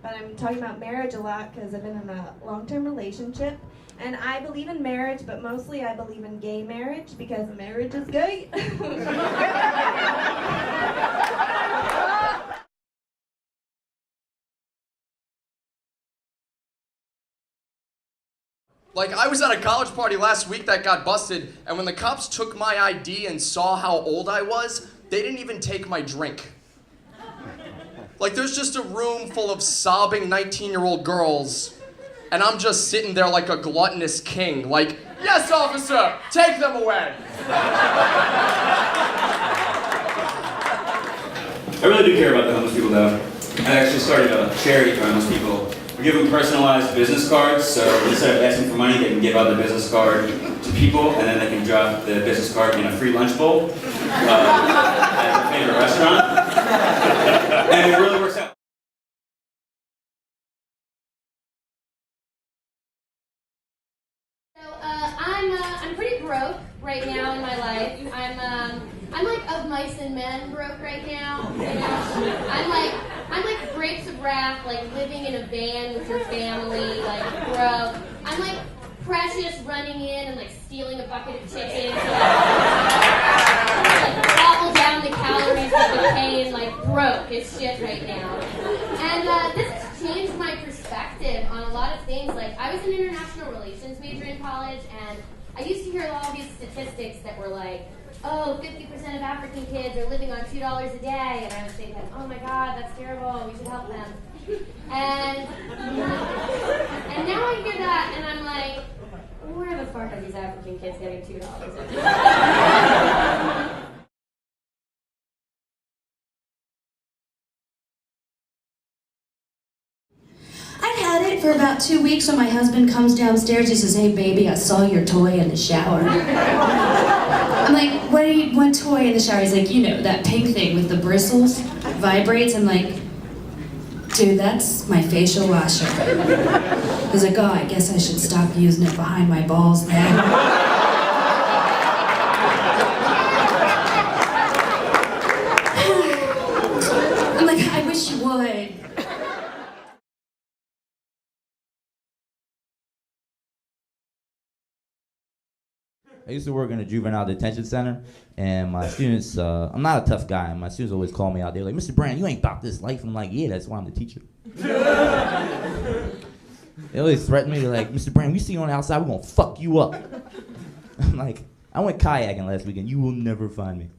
but I'm talking about marriage a lot because I've been in a long-term relationship. And I believe in marriage, but mostly I believe in gay marriage because marriage is gay. Like, I was at a college party last week that got busted, and when the cops took my ID and saw how old I was, they didn't even take my drink. Like, there's just a room full of sobbing 19-year-old girls, and I'm just sitting there like a gluttonous king, like, yes, officer, take them away. I really do care about the homeless people, though. I actually started a charity for homeless people. We give them personalized business cards, so instead of asking for money, they can give out the business card to people, and then they can drop the business card in a free lunch bowl at their favorite restaurant. And it really works out. So I'm pretty broke right now in my life. I'm like of mice and men broke right now. You know? I'm like grapes of wrath, like living in a van with your family, like broke. I'm like Precious running in and like stealing a bucket of chicken. Like gobble down the calories of the pain, like broke as shit right now. And this has changed my perspective on a lot of things. Like, I was an international relations major in college, and I used to hear all these statistics that were like, oh, 50% of African kids are living on $2 a day, and I was thinking, oh my God, that's terrible, we should help them. And now I hear that, and I'm like, where the fuck are these African kids getting $2 a day? I'd had it for about 2 weeks when my husband comes downstairs. He says, hey baby, I saw your toy in the shower. I'm like, what toy in the shower? He's like, you know, that pink thing with the bristles, vibrates. I'm like, dude, that's my facial washer. He's like, oh, I guess I should stop using it behind my balls then. I'm like, I wish you would. I used to work in a juvenile detention center, and my students, I'm not a tough guy, and my students always call me out. They're like, Mr. Brand, you ain't about this life. And I'm like, yeah, that's why I'm the teacher. They always threaten me. They're like, Mr. Brand, we see you on the outside, we're gonna fuck you up. I'm like, I went kayaking last weekend. You will never find me.